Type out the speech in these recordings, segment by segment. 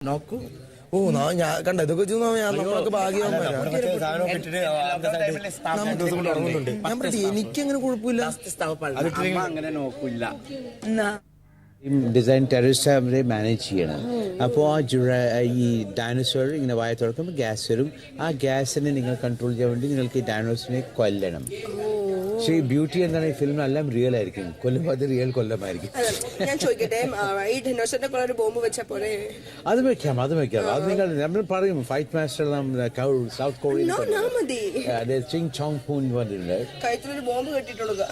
നോക്കൂ. ഞാൻ കണ്ട ഇതൊക്കെ നമ്മളൊക്കെ ഭാഗ്യം. എനിക്കങ്ങനെ കുഴപ്പമില്ല. അങ്ങനെ നോക്കില്ല. ഡിസൈൻ ടെററിസ്റ്റ് അവരെ മാനേജ് ചെയ്യണം. അപ്പോൾ ഈ ഡൈനോസോർ ഇങ്ങനെ വായ തുറക്കുമ്പോൾ ഗ്യാസ് വരും. ആ ഗ്യാസിനെ നിങ്ങൾ കൺട്രോൾ ചെയ്യാൻ വേണ്ടി നിങ്ങൾക്ക് ഈ ഡൈനോസറിനെ കൊല്ലണം. പക്ഷേ ഈ ബ്യൂട്ടി എന്താണ്, ഈ ഫിലിമെല്ലാം റിയൽ ആയിരിക്കും. കൊല്ലുമ്പോൾ അത് റിയൽ കൊല്ലമായിരിക്കും. ഞാൻ ചോദിക്കട്ടെ, ഈ ഡൈനോസറിന്റെ പോലെ ബോംബ് വെച്ച പോലെ അത് വെക്കാം. അത് നിങ്ങൾ നമ്മൾ പറയും fight master South Korean Ching Chong Poon പറഞ്ഞിട്ടുണ്ട്. കഴുത്തിലൊരു ബോംബ് കെട്ടിട്ടുള്ളത്.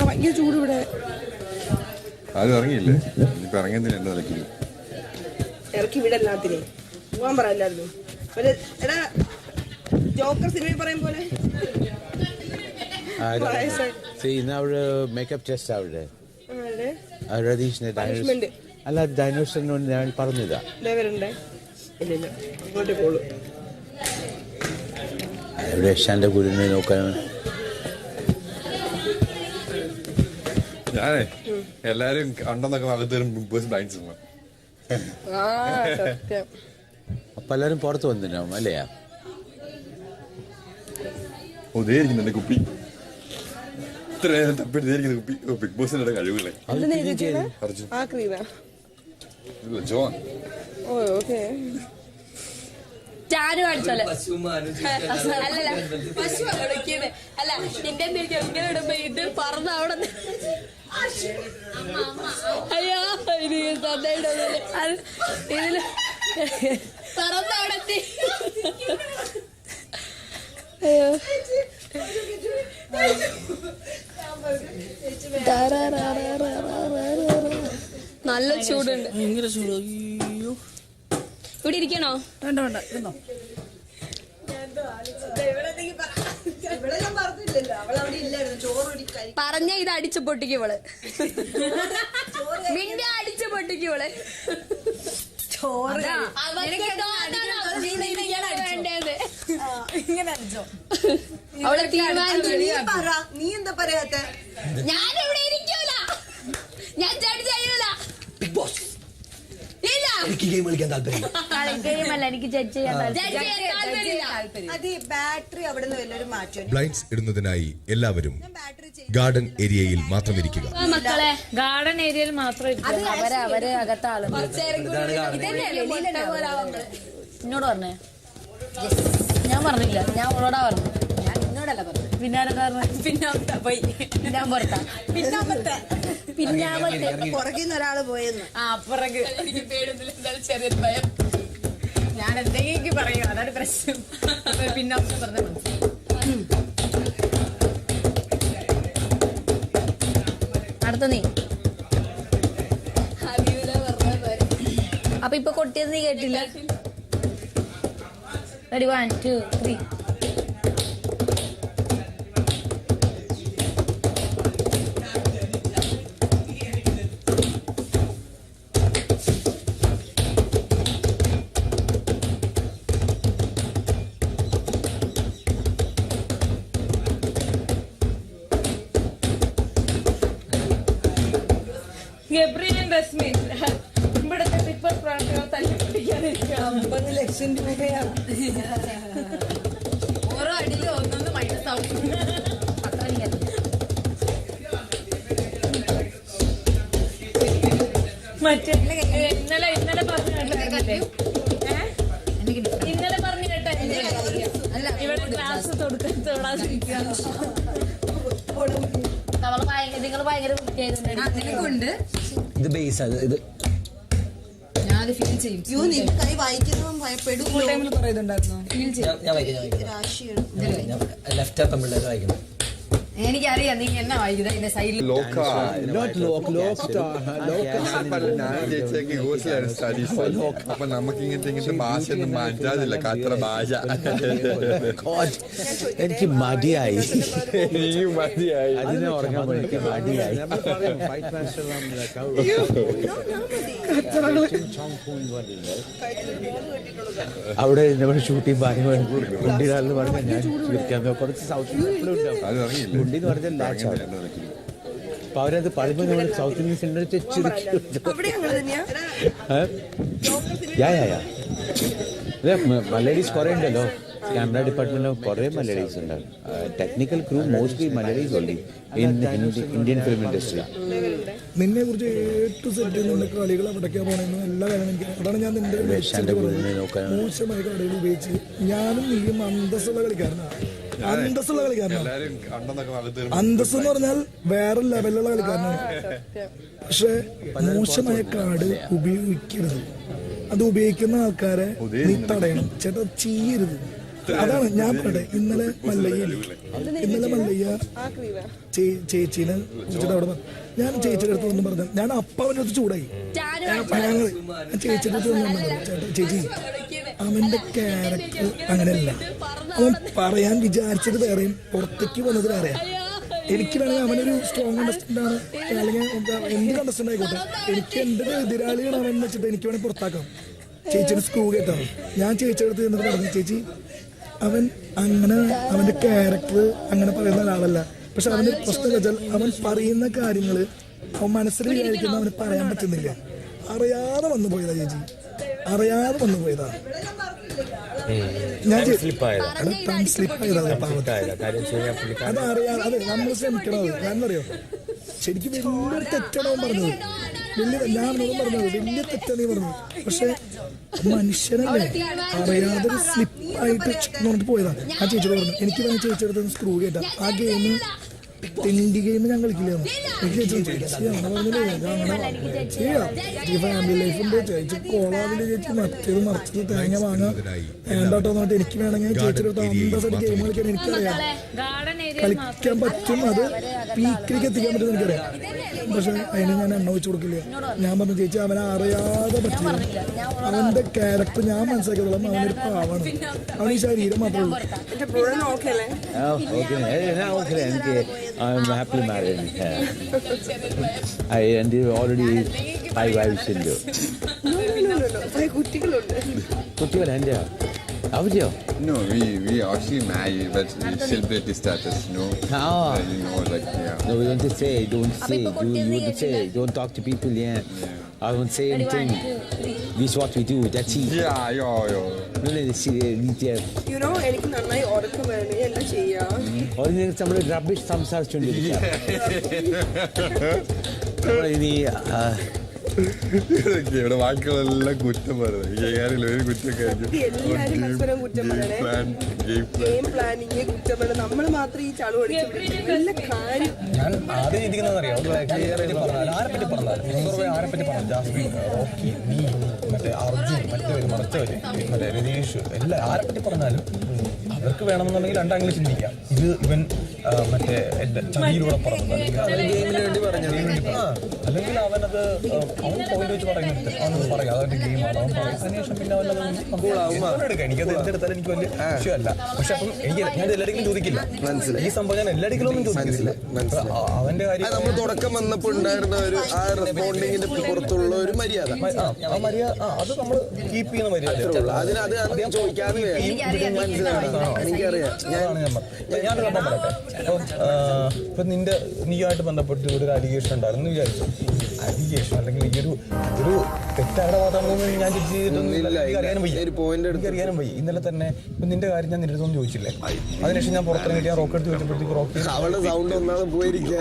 ഭയങ്കര ചൂട് ഇവിടെ. അത് ഇറങ്ങിയില്ലേ? ഇപ്പൊ ഇറങ്ങിയതിന് എന്താ ഇറക്കി വിടല്ലാത്തിനെ പോകാൻ പറയല്ലായിരുന്നു. എടാ ജോക്കർ സിനിമയിൽ പറയും പോലെ ഇന്ന് അവിടെ മേക്കപ്പ് ടെസ്റ്റ് അവിടെ രതീഷിന്റെ അല്ല ഡൈനോസറിനോട് ഞാൻ പറഞ്ഞതാ. അവിടെ യശാന്റെ ഗുരുവിനെ നോക്കാൻ ഞാനേ എല്ലാരും കണ്ടെന്നൊക്കെ നടത്തും ബിഗ് ബോസ് ബ്ലൈൻഡ് സിനിമ. അപ്പൊ എല്ലാരും പുറത്ത് വന്നിട്ടുണ്ടാവും അല്ലയാ? ഉദയായിരിക്കുന്നു എന്റെ കുപ്പി. ഇത്ര നേരം തപ്പിടുന്ന കുപ്പി ബിഗ് ബോസിന്റെ കഴിവുകളെ. ജോൺ ചാരു കാണിച്ചോലെ അല്ലല്ല പശു അല്ല നിന്റെ ഇങ്ങനെ ഇടുമ്പോ ഇത് പറന്ന് അവിടെ അയ്യോ ഇത് ഇതില് പറന്ന് അവിടെ എത്തി. അയ്യോ നല്ല ചൂടുണ്ട്. ഭയങ്കര ചൂട്. അയ്യോ ഇവിടെ ഇരിക്കണോ? വേണ്ട വേണ്ട ഇരുന്നോ. പറഞ്ഞ ഇത് അടിച്ചു പൊട്ടിക്കുവള്. നിന്റെ അടിച്ചു പൊട്ടിക്കുവള്. അവളെ തീരുമാനിച്ചു. നീ എന്താ പറയാത്ത? ഞാനിവിടെ ഇരിക്കൂല, ഞാൻ ജഡ്ജ് ചെയ്യൂല. ബിഗ് ബോസ് എനിക്ക് ഗെയിം കളിക്കാൻ താല്പര്യം. എനിക്ക് ജഡ്ജ് ചെയ്യാൻ ബാറ്ററി അവിടെ നിന്ന് വല്ലൊരു മാറ്റം. ബ്ലൈൻഡ്സ് ഇടുന്നതിനായി എല്ലാവരും ഗാർഡൻ ഏരിയയിൽ മാത്രം ഇരിക്കുക. മക്കളെ ഗാർഡൻ ഏരിയയിൽ മാത്രം അവരെ അകത്താള് എന്നോട് പറഞ്ഞേ. ഞാൻ പറഞ്ഞില്ല, ഞാൻ അവളോടാ പറഞ്ഞു. ഞാൻ എന്നോടല്ല പറഞ്ഞു. പിന്നാമത്തെ പോയി ഞാൻ പുറത്താ. പിന്നാമത്തെ പുറകിന്ന് ഒരാള് പോയെന്ന്. പുറകെ എനിക്ക് പേടുന്നില്ല. എന്തായാലും ചെറിയൊരു ഭയം. ഞാൻ എന്തെങ്കിലും പറയും, അതാണ് പ്രശ്നം. പിന്നാമത്തെ പറഞ്ഞ അടുത്ത നീ. അപ്പൊ ഇപ്പൊ കൊട്ടിയത് നീ കേട്ടില്ല. റെഡി 1 2 3. ഗബ്രിയലും റസ്മിൻ ഇവിടുത്തെ ടിപ്പർ പ്രവർത്തകർ തല്ലിപ്പിടിക്കാതിരിക്കുക. 50 ലക്ഷം രൂപയാണ്. ഓരോ അടിയിൽ ഒന്നൊന്ന് മൈനസ് ആവും. മറ്റേ ഇന്നലെ പറഞ്ഞു കേട്ടോ. ഇന്നലെ പറഞ്ഞു കേട്ടോ. ഇവിടെ ക്ലാസ് തൊടാതിരിക്കുക. നിങ്ങൾ ഭയങ്കര വൃത്തിയായതുകൊണ്ട് ഇത് ബേസ് ഇത് ഞാനത് ഫീൽ ചെയ്യും. കൈ വായിക്കുന്നതും ഭയപ്പെടും. ഞാൻ വായിക്കാം. ലെഫ്റ്റ് ആക്കാൻ പിള്ളേർ വായിക്കണം. എനിക്കറിയാം നീ എന്നാ വായിക്കുന്നത്. എന്റെ സൈഡിൽ അപ്പൊ നമുക്ക് ഇങ്ങനത്തെ ഭാഷയൊന്നും മാറ്റാതില്ല. കത്ര ഭാഷ എനിക്ക് മടിയായി. മതിയായി. അതിനെ ഉറങ്ങാൻ എനിക്ക് മടിയായി. അവിടെ നമ്മുടെ ഷൂട്ടിംഗ് ഭാര്യമാരെന്ന് പറഞ്ഞാൽ ഞാൻ കുറച്ച് സൗത്ത് അത് ഇറങ്ങിയില്ല. എന്ന് പറഞ്ഞാൽ അപ്പൊ അവരത് പറയുമ്പോൾ നമ്മൾ സൗത്ത് ഇന്ത്യൻ സിനിമ അവിടെ അങ്ങനെ തന്നെയാ മലയാളീസ് കുറെ ഉണ്ടല്ലോ. ക്യാമറ ഡിപ്പാർട്ട്മെന്റിൽ കുറെ മലയാളീസ് ഉണ്ട്. Technical crew mostly Malayalees only in Indian film industry. നിന്നെ കുറിച്ച് ഏറ്റവും സെറ്റ് നിന്റെ കളികൾ എവിടേക്കാ പോണെന്ന് എല്ലാ കാര്യം എനിക്ക് അതാണ് ഞാൻ നിന്റെ മോശമായ കളികൾ ഉപയോഗിച്ച് ഞാനും നീയും അന്തസ്സുള്ള കളിക്കാരനാണ്. അന്തസ്സുള്ള കളിക്കാരനാണ്. അന്തസ് എന്ന് പറഞ്ഞാൽ വേറെ ലെവലുള്ള കളിക്കാരനാണ്. പക്ഷെ മോശമായ കാർഡ് ഉപയോഗിക്കരുത്. അത് ഉപയോഗിക്കുന്ന ആൾക്കാരെ നീ തടയണം. ചേട്ടാ ചെയ്യരുത്. അതാണ് ഞാൻ പറയട്ടെ. ഇന്നലെ മല്ലയ്യ ചേച്ചീനെ വിളിച്ചിട്ട് അവിടെ ഞാൻ ചേച്ചിയുടെ അടുത്ത് ഒന്നും പറഞ്ഞു. ഞാൻ അവൻ്റെ അടുത്ത് ചൂടായി. ഞാൻ ചേച്ചിയുടെ അടുത്ത് ചേട്ടാ ചേച്ചി അവന്റെ ക്യാരക്ടർ അങ്ങനെയല്ല. അവൻ പറയാൻ വിചാരിച്ചത് വേറെയും പുറത്തേക്ക് വന്നത് വേറെയാ. എനിക്ക് വേണമെങ്കിൽ അവനൊരു സ്ട്രോങ് കണ്ടസ്റ്റന്റ് ആണ്, അല്ലെങ്കിൽ എന്ത് കണ്ടസ്റ്റന്റ് ആയിക്കോട്ടെ, എനിക്ക് എന്റെ എതിരാളിയാണ് അവൻ വെച്ചിട്ട് എനിക്ക് വേണമെങ്കിൽ പുറത്താക്കാം. ചേച്ചിയുടെ സ്ക്രൂ കേട്ടാണ്. ഞാൻ ചേച്ചിയുടെ അടുത്ത് ചെന്നിട്ട് പറഞ്ഞു, ചേച്ചി അവൻ അങ്ങനെ അവന്റെ ക്യാരക്ടർ അങ്ങനെ പറയുന്ന ഒരാളല്ല. പക്ഷെ അവന്റെ പ്രശ്നം വെച്ചാൽ അവൻ പറയുന്ന കാര്യങ്ങള് അവൻ മനസ്സിൽ വിചാരിക്കുന്ന അവന് പറയാൻ പറ്റുന്നില്ല. അറിയാതെ വന്നു പോയതാ ചേച്ചി, അറിയാതെ വന്നു പോയതാ. ഞാൻ സ്ലിപ്പ് ആയതാ. അതറിയാതെ അതെ നമ്മൾ ശ്രമിക്കണത്. കാരണം അറിയോ, ശരിക്കും വലിയൊരു തെറ്റാണ് അവൻ പറഞ്ഞത്. ഞാൻ അവനോടും പറഞ്ഞത് വലിയ തെറ്റാണ് പറഞ്ഞത്. പക്ഷെ മനുഷ്യനല്ലേ, അറിയാതെ സ്ലിപ്പായിട്ട് പറഞ്ഞിട്ട് പോയതാ. ആ ചേച്ചിയോട് പറഞ്ഞു, എനിക്ക് വേണമെങ്കിൽ ചേച്ചിയുടെ സ്ക്രൂ കേട്ടാ ആ ഗെയിം തെണ്ടി ഗെയിം ഞാൻ കളിക്കില്ലായിരുന്നു. എനിക്ക് ചേച്ചി ഫാമിലി ലൈഫ് ഉണ്ട്, ചേച്ചി കോളാവില് ചേച്ചി മറ്റേത് മറിച്ചത് തേങ്ങ വാങ്ങാൻ വേണ്ടാട്ടോ എന്നിട്ട് എനിക്ക് വേണമെങ്കിൽ ചേച്ചിയുടെ അന്തസ്സായിട്ട് ഗെയിം കളിക്കാൻ എനിക്കറിയാം, കളിക്കാൻ പറ്റും, അത് പീക്കിലേക്ക് എത്തിക്കാൻ പറ്റും എനിക്കറിയാം. പക്ഷെ അതിന് ഞാൻ എണ്ണ വെച്ച് കൊടുക്കില്ല. ഞാൻ പറഞ്ഞു ചേച്ചി അവനെ അറിയാതെ പറ്റില്ല. അവന്റെ ക്യാരക്ടർ ഞാൻ മനസ്സിലാക്കിയതോളം അവനൊരു പാവാണ്. അവൻ ഈ ശരീരം മാത്രമേ ഉള്ളൂ. I'm happily married. And already 5 wives in you. കുട്ടികൾ എൻ്റെ അവധിയോ? No, we actually married, but we celebrate status, you know. You know, like No, we don't say. You say. Don't talk to people. I won't say anything. This is what we do. That's it. Yeah. You know, എനിക്ക് നന്നായി ഉറക്കം വരണേ, എന്താ ചെയ്യാ? നമ്മൾ rubbish സംസാരിച്ചുകൊണ്ടിരിക്കുക. ഇനി ഇവിടെ വാക്കുകളെല്ലാം കുറ്റം പറയുന്നത്. ഒരു ഗെയിം പ്ലാനിങ് കുറ്റം പറയുന്നത്. നമ്മൾ മാത്രം ഈ ചളു അടിച്ചു എല്ലാ കാര്യം. ഞാൻ ആദ്യം ഇരിക്കുന്നറിയാം. ആരെപ്പറ്റി പറഞ്ഞാലും ജാസ്മിൻ, റോക്കി, നീ, മറ്റേ അർജുൻ, മറ്റവര് മറച്ചവര്, മറ്റേ രതീഷ്, എല്ലാം ആരെപ്പറ്റി പറഞ്ഞാലും അവർക്ക് വേണമെന്നുണ്ടെങ്കിൽ രണ്ടാംഗിൽ ചിന്തിക്കാം. ഇത് ഇവൻ മറ്റേ ചതിയിലൂടെ പറഞ്ഞു, അല്ലെങ്കിൽ അവനത് അവൻ പോയിന്റ് വെച്ച് പറയുന്നത് അവനത് പറയാം അതൊരു ഗെയിമാണ് അവൻ പറയും. അതിനുശേഷം പിന്നെ അവനത് എടുക്കാം. എനിക്കത് എന്റെ അടുത്താലും എനിക്ക് വലിയ വിഷയമല്ല. പക്ഷെ അപ്പം എനിക്ക് ഞാൻ എല്ലാവർക്കും ചോദിക്കില്ല. ഈ സംഭവം ഞാൻ എല്ലാവർക്കും ഒന്നും ചോദിക്കില്ല. അവന്റെ കാര്യം നമ്മൾ തുടക്കം വന്നപ്പോൾ ഉണ്ടായിരുന്ന ഒരു ആ റെസ്പോണ്ടിങ്ങിന്റെ പുറത്തുള്ള ഒരു മര്യാദ, ആ മര്യാദ അത് നമ്മൾ കീപ്പ് ചെയ്യുന്ന മര്യാദ. ചോദിക്കാതെ എനിക്കറിയാം. ഞാനൊരു സംഭവം പറയട്ടെ. ഇപ്പൊ നീയായിട്ട് ബന്ധപ്പെട്ട് ഒരു അലിഗേഷൻ ഉണ്ടായിരുന്നു വിചാരിച്ചു. അലിഗേഷൻ അല്ലെങ്കിൽ ഈ ഒരു തെറ്റായ ഭാഗത്താണെന്ന് ഞാൻ അറിയാനും വയ്യ. ഇന്നലെ തന്നെ ഇപ്പൊ നിന്റെ കാര്യം ഞാൻ നിന്റെ അടുത്തൊന്നും ചോദിച്ചില്ലേ? അതിനുശേഷം ഞാൻ പുറത്തിറങ്ങിയിട്ട് ഞാൻ റോക്ക് എടുത്ത് ചോദിച്ചപ്പോഴത്തേക്ക് റോക്ക് അവളുടെ സൗണ്ട് ഒന്നാണ് പോയിരിക്കുക.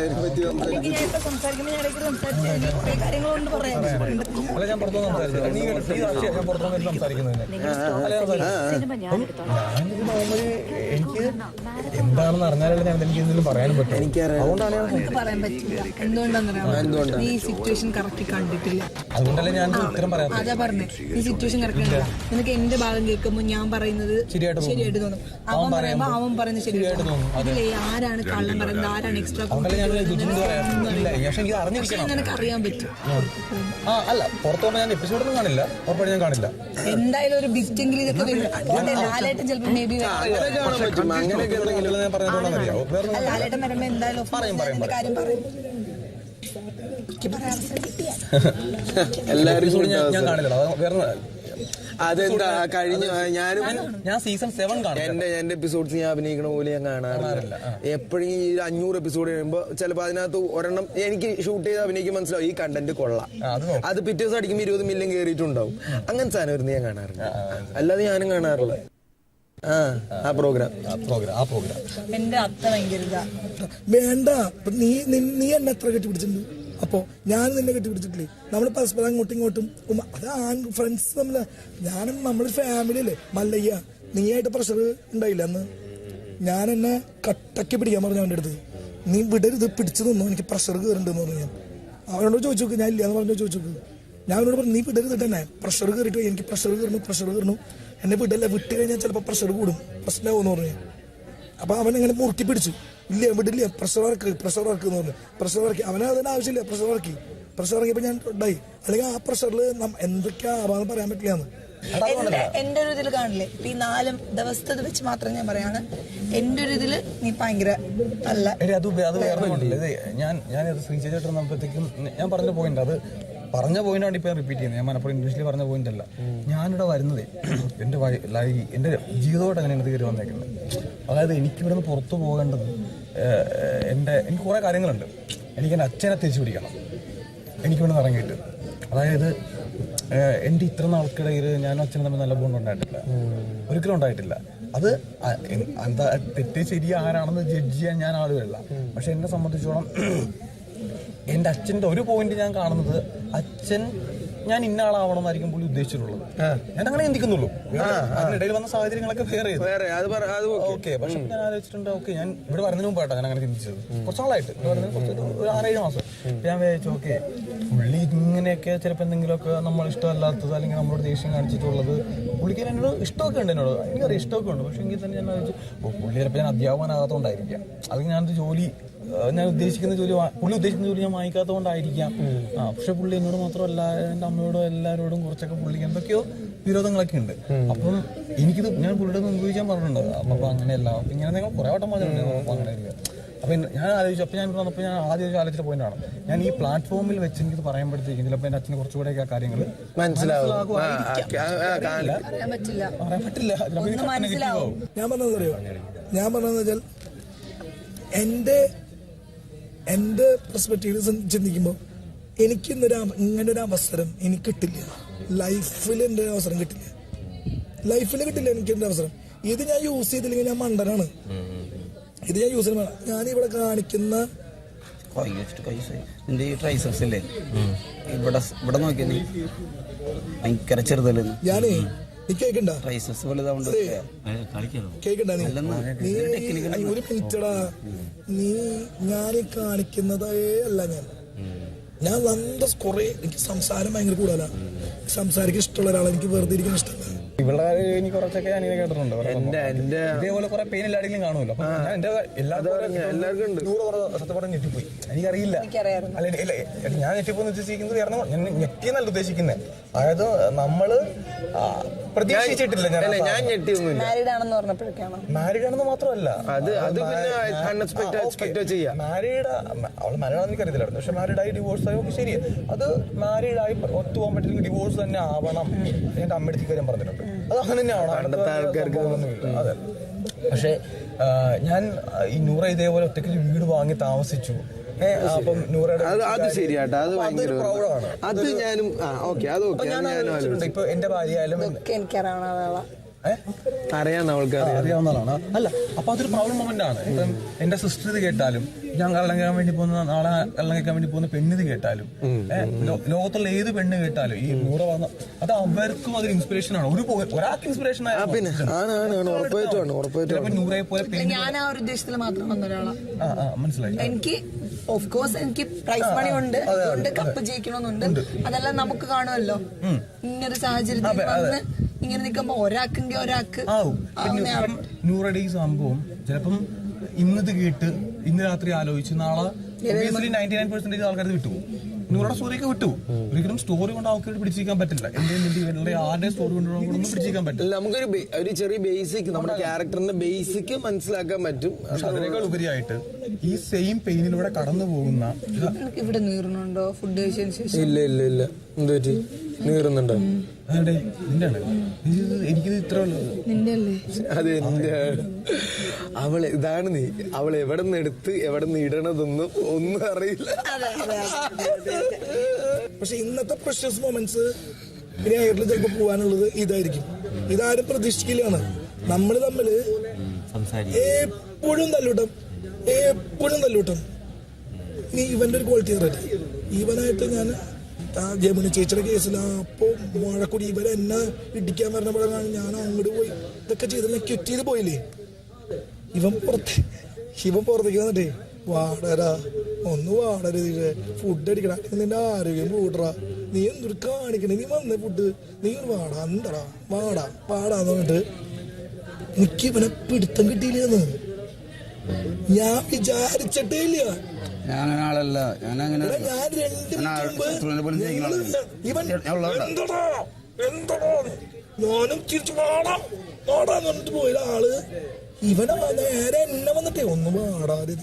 അല്ല ഞാൻ പുറത്തുനിന്ന് സംസാരിച്ചു. നീ ഞാൻ പുറത്തുനിന്ന് സംസാരിക്കുന്നതിന് നോർമലി എനിക്ക് എന്താണെന്ന് അറിഞ്ഞാലല്ലേ ഞാൻ എനിക്ക് എന്തെങ്കിലും പറയാനും പറ്റും. അതുകൊണ്ടാണ് അതുകൊണ്ടല്ലേ ഞാൻ ഉത്തരം പറയാം. അതാ പറഞ്ഞേ, ഈ സിറ്റുവേഷൻ കറക്റ്റ് നിനക്ക് എന്റെ ഭാഗം കേൾക്കുമ്പോൾ ഞാൻ പറയുന്നത് ശരിയായിട്ട് തോന്നും, അവൻ പറയുമ്പോ അവൻ പറയുന്നത് ശരിയായിട്ട് തോന്നും. അതിലേ ആരാണ് കള്ളം പറയുന്നത്, ആരാണ് എക്സ്ട്രാ നിനക്ക് അറിയാൻ പറ്റും. അല്ല പുറത്തോട്ട് ഞാൻ എപ്പിസോഡൊന്നും കാണില്ല, ഉറപ്പായിട്ട് ഞാൻ കാണില്ല. എന്തായാലും ഒരു ബിറ്റെങ്കിലും ഇതൊക്കെ ലാലേട്ടൻ ചിലപ്പോൾ മേ ബി ലാലേട്ടൻ വരുമ്പോ എന്തായാലും കാര്യം പറയും. എല്ലാവരും ഞാൻ കാണില്ല. വേറെ അതെന്താ കഴിഞ്ഞ ഞാൻ സീസൺ 7 കാണും. എന്റെ എപ്പിസോഡ്സ് ഞാൻ അഭിനയിക്കണ പോലെ ഞാൻ കാണാറില്ല. എപ്പോഴും ഈ 500 എപ്പിസോഡ് കഴിയുമ്പോ ചിലപ്പോ അതിനകത്ത് ഒരെണ്ണം എനിക്ക് ഷൂട്ട് ചെയ്ത് അഭിനയിക്കും, മനസ്സിലാവും ഈ കണ്ടന്റ് കൊള്ളാം, അത് പിറ്റേ ദിവസം അടിക്കുമ്പോൾ 20 മില്യൺ കയറിയിട്ടുണ്ടാവും. അങ്ങനെ സാധനം വരുന്ന ഞാൻ കാണാറില്ല, അല്ലാതെ ഞാനും കാണാറില്ല. ആ പ്രോഗ്രാം എന്റെ അത്ത ഭയങ്കര വേണ്ട. നീ എന്നെ എത്ര കെട്ടിപ്പിടിച്ചിട്ടുണ്ട്? അപ്പോ ഞാൻ നിന്നെ കെട്ടിപ്പിടിച്ചിട്ടില്ലേ? നമ്മൾ പരസ്പരം അങ്ങോട്ടും ഇങ്ങോട്ടും അത് ഫ്രണ്ട്സ് തമ്മില. ഞാനും നമ്മളൊരു ഫാമിലി അല്ലേ. മല്ലയ്യ നീയായിട്ട് പ്രഷർ ഉണ്ടായില്ല അന്ന്. ഞാൻ എന്നെ കട്ടക്കി പിടിക്കാൻ പറഞ്ഞു അവൻ്റെ അടുത്ത്. നീ വിടരുത്, പിടിച്ചു നിന്നു, എനിക്ക് പ്രഷർ കയറുണ്ടെന്ന് പറഞ്ഞു. ഞാൻ അവനോട് ചോദിച്ചു നോക്ക്, ഞാൻ ഇല്ലാന്ന് പറഞ്ഞു ചോദിച്ചു നോക്ക്. ഞാൻ അവനോട് പറഞ്ഞു നീ വിടരുത് തന്നെ, പ്രഷർ കയറിയിട്ട് എനിക്ക് പ്രഷർ കയറുന്നു, എന്നെ വിടല്ല, വിട്ട് കഴിഞ്ഞാൽ ചിലപ്പോൾ പ്രഷർ കൂടും, പ്രശ്നമാകുമെന്ന് പറഞ്ഞു. അപ്പൊ അവൻ ഇങ്ങനെ മുറുക്കി പിടിച്ചു. ഇല്ല വിടില്ല, പ്രഷർ വർക്ക് എന്ന് പറഞ്ഞു. പ്രഷർ വർക്ക് അവന് അതിന് ആവശ്യമില്ല, പ്രഷർ ഇറങ്ങിയപ്പോൾ ഞാൻ ഉണ്ടായി. അല്ലെങ്കിൽ ആ പ്രഷറിൽ എന്തൊക്കെയാ ആവാന്ന് പറയാൻ പറ്റില്ലാന്ന്. എന്റെ ഒരു ഇതിൽ കാണില്ലേ, ഈ 4 ദിവസത്തെ വെച്ച് മാത്രം ഞാൻ പറയാണ്. എന്റെ ഒരു ഇതില് നീ ഭയങ്കര നല്ല അത് വേറെ കൊണ്ടല്ലേ. ഞാനത് ശ്രീചേട്ടൻ വന്നപ്പോഴത്തേക്കും ഞാൻ പറഞ്ഞ പോയിന്റ്, അത് പറഞ്ഞ പോയിന്റാണ് ഇപ്പൊ റിപ്പീറ്റ് ചെയ്യുന്നത്. ഞാൻ മനപ്പുറം ഇംഗ്ലീഷിൽ പറഞ്ഞ പോയിന്റ് അല്ല. ഞാനിവിടെ വരുന്നത് എന്റെ ജീവിതമായിട്ട് അങ്ങനെയാണ് കയറി വന്നേക്കുന്നത്. അതായത് എനിക്ക് ഇവിടെ നിന്ന് പുറത്തു പോകേണ്ടത് എനിക്ക് കുറെ കാര്യങ്ങളുണ്ട്. എനിക്ക് എൻ്റെ അച്ഛനെ തിരിച്ചു പിടിക്കണം, എനിക്ക് ഇവിടെ നിന്ന് ഇറങ്ങിയിട്ട്. അതായത് എൻ്റെ ഇത്ര നാൾക്കിടയിൽ ഞാനും അച്ഛനും തമ്മിൽ നല്ല ബോണ്ട് ഉണ്ടായിട്ടില്ല, ഒരിക്കലും ഉണ്ടായിട്ടില്ല. അത് എന്താ തെറ്റ് ശരി ആരാണെന്ന് ജഡ്ജ് ചെയ്യാൻ ഞാൻ ആളുകളല്ല. പക്ഷെ എന്നെ സംബന്ധിച്ചോളം എൻ്റെ അച്ഛൻ്റെ ഒരു പോയിന്റ് ഞാൻ കാണുന്നത്, അച്ഛൻ ഞാൻ ഇന്ന ആളാവണമെന്നായിരിക്കും പുള്ളി ഉദ്ദേശിച്ചിട്ടുള്ളത്. ഞാൻ അങ്ങനെ ചിന്തിക്കുന്നുള്ളൂ. അതിനിടയിൽ വന്ന സാഹചര്യങ്ങളൊക്കെ വേറെ. ഓക്കെ, പക്ഷെ ഞാൻ ആലോചിച്ചിട്ടുണ്ട്, ഓക്കെ ഞാൻ ഇവിടെ വരുന്നതിന് മുമ്പായിട്ടാണ് ഞാൻ അങ്ങനെ ചിന്തിച്ചത്. കുറച്ച് നാളായിട്ട് ഒരു 6-7 മാസം ഞാൻ വിചാരിച്ചു, ഓക്കെ പുള്ളി ഇങ്ങനെയൊക്കെ ചിലപ്പോൾ എന്തെങ്കിലുമൊക്കെ നമ്മൾ ഇഷ്ടമല്ലാത്തത് അല്ലെങ്കിൽ നമ്മളോട് ദേഷ്യം കാണിച്ചിട്ടുള്ളത്, പുള്ളിക്ക് എന്നോട് ഇഷ്ടമൊക്കെ ഉണ്ട്, എന്നോട് എനിക്കറിയാം ഇഷ്ടമൊക്കെ ഉണ്ട്. പക്ഷെ എങ്കിൽ തന്നെ ഞാൻ ആലോചിച്ചു, പുള്ളി ചിലപ്പോൾ ഞാൻ അധ്യാപകനാകാത്തതുകൊണ്ടായിരിക്കാം, അല്ലെങ്കിൽ ഞാനൊരു ജോലി ഞാൻ ഉദ്ദേശിക്കുന്ന ജോലി പുള്ളി ഉദ്ദേശിക്കുന്ന ജോലി ഞാൻ വാങ്ങിക്കാത്തതുകൊണ്ടായിരിക്കാം. പക്ഷെ പുള്ളി എന്നോട് മാത്രമല്ല എൻ്റെ അമ്മയോടും എല്ലാവരോടും കുറച്ചൊക്കെ പുള്ളിക്ക് എന്തൊക്കെയോ വിരോധങ്ങളൊക്കെ ഉണ്ട്. അപ്പം എനിക്കിത് ഞാൻ പുള്ളിയുടെ മുൻകൂർ പറഞ്ഞിട്ടുണ്ട്. അപ്പം അങ്ങനെയല്ല, ഇങ്ങനെ നിങ്ങൾ കുറെ വട്ടം പറഞ്ഞിട്ടുണ്ട്, അപ്പം അങ്ങനെയല്ല. അപ്പം ഞാൻ ആലോചിച്ചു. അപ്പം ഞാൻ വന്നപ്പോൾ ഞാൻ ആദ്യം ആലോചിച്ച പോയിന്റാണ്, ഞാൻ ഈ പ്ലാറ്റ്ഫോമിൽ വെച്ച് എനിക്കിത് പറയുമ്പോഴത്തേക്കും ചിലപ്പോൾ എൻ്റെ അച്ഛന് കുറച്ചുകൂടെയൊക്കെ ആ കാര്യങ്ങൾ പറയാൻ പറ്റില്ല. ഞാൻ പറഞ്ഞതറിയോ, ഞാൻ പറഞ്ഞതെന്ന് വെച്ചാൽ എൻ്റെ പെർസ്പെക്റ്റീവ് ചിന്തിക്കുമ്പോൾ എനിക്ക് ഇങ്ങനെ ഒരു അവസരം എനിക്ക് കിട്ടില്ല, ലൈഫിൽ എൻ്റെ അവസരം കിട്ടില്ല, എനിക്ക് എൻ്റെ അവസരം. ഇത് ഞാൻ യൂസ് ചെയ്തില്ലെങ്കിൽ ഞാൻ മണ്ടനാണ്. ഇത് ഞാൻ യൂസ് ചെയ്യുന്ന ഞാനിവിടെ കാണിക്കുന്ന ട്രൈസെപ്സില്ലേ ഇവിടെ നോക്കിയ ഭയങ്കര ചെറുതല്ലേ. ഞാനേ നീ കേക്കണ്ട, കേക്കണ്ട നീ ഒരു മിനിറ്റടാ. നീ ഞാൻ കാണിക്കുന്നതേ അല്ല. ഞാൻ വന്ന കുറെ എനിക്ക് സംസാരം ഭയങ്കര കൂടുതലാണ്. സംസാരിക്കാൻ ഇഷ്ടമുള്ള ഒരാളെ എനിക്ക് വെറുതെ ഇരിക്കാൻ ഇഷ്ടമല്ല. ഇവിടെ എനിക്ക് കുറച്ചൊക്കെ ഞാൻ കേട്ടിട്ടുണ്ട്. ഇതേപോലെ കുറെ പെയിൻ എല്ലാവരുടെയും കാണുമല്ലോ. എല്ലാവർക്കും ഉണ്ട്. സത്യം പറഞ്ഞ ഞെട്ടിപ്പോയി, എനിക്കറിയില്ല. ഞാൻ ഞെട്ടിപ്പോന്ന് ഉദ്ദേശിക്കുന്നത് കാരണം ഞാൻ ഞെട്ടിയെന്നല്ല ഉദ്ദേശിക്കുന്നത്. അതായത് നമ്മള് പ്രതീക്ഷിച്ചിട്ടില്ല. ഞാൻ ഞെട്ടിയൊന്നുമില്ല. മാരീഡ് ആണെന്ന് മാത്രമല്ല, മാരീഡ് അവള് മാരീഡാണെന്ന് എനിക്കറിയത്തില്ലായിരുന്നു. പക്ഷെ മാരീഡായി ഡിവോഴ്സ് ആയി, ഓക്കെ ശരി, അത് മാരീഡായി ഒത്തുപോകാൻ പറ്റില്ലെങ്കിൽ ഡിവോഴ്സ് തന്നെ ആവണം. എന്റെ അമ്മയുടെ കാര്യം പറഞ്ഞിട്ടുണ്ട്, അത് അങ്ങനെ തന്നെയാണ്. അതെ. പക്ഷെ ഞാൻ ഈ നൂറ ഇതേപോലെ ഒറ്റയ്ക്ക് വീട് വാങ്ങി താമസിച്ചു. അപ്പം നൂറയുടെ അത് ശരിയാട്ടോ, അത് ഭയങ്കര പ്രൗഡാണ്. അത് ഞാനും ഇപ്പൊ എന്റെ ഭാര്യയായാലും അറിയാവുന്നതാണ്. അല്ല, അപ്പൊ അതൊരു പ്രൗഡ് മൊമെന്റ് ആണ്. ഇപ്പം എന്റെ സിസ്റ്റർ ഇത് കേട്ടാലും, ഞാൻ കള്ളം കേൾക്കാൻ വേണ്ടി പോകുന്ന നാളെ കള്ളം കേൾക്കാൻ വേണ്ടി പോകുന്ന പെണ്ണിത് കേട്ടാലും, ലോകത്തുള്ള ഏത് പെണ്ണ് കേട്ടാലും ഈ നൂറ വന്ന അത് അവർക്കും അതൊരു ഇൻസ്പിറേഷൻ ആണ്. ഒരാൾക്ക് ഇൻസ്പിറേഷൻ ആയ നൂറയെ പോലെ ഞാൻ ആ ഒരു ഉദ്ദേശത്തിൽ മാത്രം വന്ന ഒരാളാണ്. മനസ്സിലായി. എനിക്ക് ഓഫ് കോഴ്സ് എനിക്ക് പ്രൈസ് മണി ഉണ്ട്, അതുകൊണ്ട് കപ്പ് ജയിക്കണമെന്നുണ്ട്. അതെല്ലാം നമുക്ക് കാണുമല്ലോ. ഇങ്ങനൊരു സാഹചര്യത്തിൽ വന്ന് ഇങ്ങനെ നിൽക്കുമ്പോ ഒരാൾക്കെങ്കിൽ ഒരാൾക്ക് നൂറയുടെ ഈ സംഭവം ചിലപ്പം ഇന്നത് കേട്ട് ഇന്ന് രാത്രി ആലോചിച്ച് നാളെ 99% ആൾക്കാർ വിട്ടുപോകും. നൂറുടെ സ്റ്റോറിയൊക്കെ വിട്ടു. ഒരിക്കലും സ്റ്റോറി കൊണ്ട് ആൾക്കാർക്ക് പിടിച്ചിരിക്കാൻ പറ്റില്ല. എന്തെങ്കിലും ആരുടെ സ്റ്റോറി കൊണ്ടൊന്നും പിടിച്ചിരിക്കാൻ പറ്റില്ല. നമുക്കൊരു ചെറിയ ബേസിക് നമ്മുടെ ക്യാരക്ടറിന്റെ ബേസിക് മനസ്സിലാക്കാൻ പറ്റും. പക്ഷെ അതിനേക്കാൾ ഉപരിയായിട്ട് ഈ സെയിം പെയിനിലൂടെ കടന്നു പോകുന്ന ഇവിടെ നീറുന്നുണ്ടോ ഫുഡ് കഴിച്ചതിന് ശേഷം? ഇല്ല എന്ത് പറ്റി? നീറുന്നുണ്ടോ? അതെ നിന്റെ എനിക്കിത് ഇത്ര ഉള്ളത് നിന്റെ അല്ലേ? അത് എന്റെ അവള് ഇതാണ് നീ. അവൾ എവിടെ നിന്ന് എടുത്ത് എവിടെ നിന്ന് ഇടണതൊന്നും ഒന്നും അറിയില്ല. പക്ഷെ ഇന്നത്തെ പ്രഷ്യസ് മൊമെന്റ്സ് ഇനി ആയിട്ട് ചിലപ്പോൾ പോകാനുള്ളത് ഇതായിരിക്കും. ഇതാരും പ്രതീക്ഷിക്കില്ലാണ്. നമ്മൾ തമ്മില് എപ്പോഴും തല്ലൂട്ടം. ഇനി ഇവന്റെ ഒരു ക്വാളിറ്റി അറിയാം. ഇവനായിട്ട് ഞാൻ ജമുന ചേച്ചിയുടെ കേസിൽ അപ്പോ മഴക്കുടി ഇവരെ എന്നെ ഇടിക്കാൻ പറഞ്ഞപ്പോഴാണ് ഞാൻ അങ്ങോട്ട് പോയി ഇതൊക്കെ ചെയ്ത് ക്വിറ്റ് ചെയ്ത് പോയില്ലേ. ഇവൻ പുറത്തേക്ക് വന്നിട്ടേ വാടരാ ഒന്ന് വാടരുത് ഫുഡ് അടിക്കണ നിന്റെ ആരോഗ്യം കൂട്ടറാ നീ എന്തൊരു കാണിക്കണേ നീ വന്നേ ഫുഡ് നീ വാടാ എന്തടാ പാടാന്ന് പറഞ്ഞിട്ട് എനിക്ക് ഇവനെ പിടുത്തം കിട്ടിയില്ലെന്ന് ഞാൻ വിചാരിച്ചിട്ടേ ഇല്ല. ഞാൻ അങ്ങനെ ആളല്ല. ഞാൻ ഞാനും തിരിച്ചു പാടാന്ന് പറഞ്ഞിട്ട് പോയ ആള് ഇവനെ നേരെ എന്നെ വന്നിട്ടേ ഒന്ന് പാടാതെ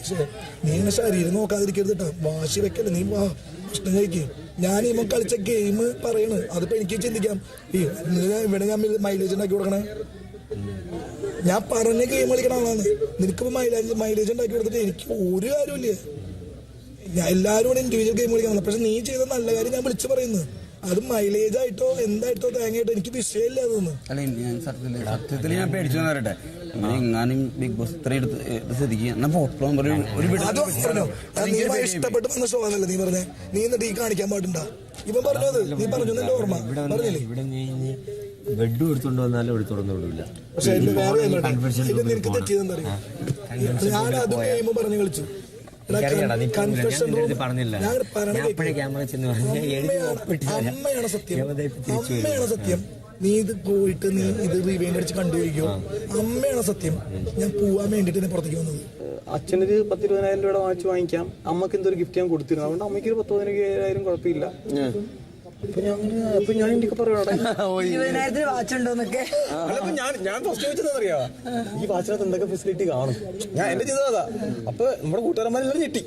നീ ഇങ്ങനെ ശരീരം നോക്കാതിരിക്കരുത് കേട്ടോ. വാശി വെക്കല്ലേ നീ വാ ഭക്ഷണം കഴിക്കും. ഞാൻ ഇവൻ കളിച്ച ഗെയിം പറയണ് അതിപ്പോ എനിക്ക് ചിന്തിക്കാം ഇവിടെ ഞാൻ മൈലേജ് ഉണ്ടാക്കി കൊടുക്കണേ. ഞാൻ പറഞ്ഞ ഗെയിം കളിക്കണ ആളാണ്. നിനക്കിപ്പോ മൈലേജ് ഉണ്ടാക്കി കൊടുത്തിട്ട് എനിക്ക് ഒരു കാര്യമില്ല. ഞാൻ എല്ലാവരും കൂടെ ഇൻഡിവിജ്വൽ ഗെയിം കളിക്കണം. പക്ഷെ നീ ചെയ്ത നല്ല കാര്യം ഞാൻ വിളിച്ചു പറയുന്നു. അത് മൈലേജ് ആയിട്ടോ എന്തായിട്ടോ തേങ്ങയായിട്ടോ എനിക്ക് വിഷയമില്ല അതൊന്നും. അല്ല ഞാൻ സത്യത്തിൽ ഞാൻ പേടിച്ചു വരട്ടെ എങ്ങാനും ബിഗ് ബോസ് ഇത്ര എടുത്ത് ശ്രദ്ധിക്കുക ഇഷ്ടപ്പെട്ട് വന്ന ഷോ ആണല്ലോ നീ പറഞ്ഞേ. നീ എന്നിട്ട് ഈ കാണിക്കാൻ പാടുണ്ടാ ഇവൻ പറഞ്ഞത് നീ പറഞ്ഞു എന്റെ ഓർമ്മ പറഞ്ഞില്ലേ. ബെഡ് എടുത്തോണ്ട് വന്നാലും എടുത്തോണ്ട് വിടില്ല. പക്ഷെ നിനക്ക് തെറ്റിയതെന്താ അറിയാം. ഞാൻ അത് ഗെയിം പറഞ്ഞു കളിച്ചു. അമ്മയാണ് സത്യം. നീ ഇത് പോയിട്ട് നീ ഇത് റിവൈൻഡ് അടിച്ച് കണ്ടുപിടിക്കോ. അമ്മയാണ് സത്യം. ഞാൻ പോവാൻ വേണ്ടിട്ട് തന്നെ പുറത്തേക്ക് വന്നത്. അച്ഛനൊരു 10-20,000 രൂപയുടെ വാച്ച് വാങ്ങിക്കാം. അമ്മക്ക് എന്തൊരു ഗിഫ്റ്റ് ഞാൻ കൊടുത്തിരുന്നു. അതുകൊണ്ട് അമ്മയ്ക്ക് ഒരു 10-15,000 കുഴപ്പമില്ല. അപ്പൊ ഞാൻ എനിക്ക് പറയണേ 20,000 വാച്ച് ഉണ്ടോന്നൊക്കെ. ഞാൻ ഫസ്റ്റ് ചോദിച്ചതറിയാ ഈ വാച്ചിനകത്ത് എന്തൊക്കെ ഫെസിലിറ്റി കാണും. ഞാൻ എന്റെ ചെയ്തതാ. അപ്പൊ നമ്മുടെ കൂട്ടുകാരന്മാരെല്ലാം ഞെട്ടി.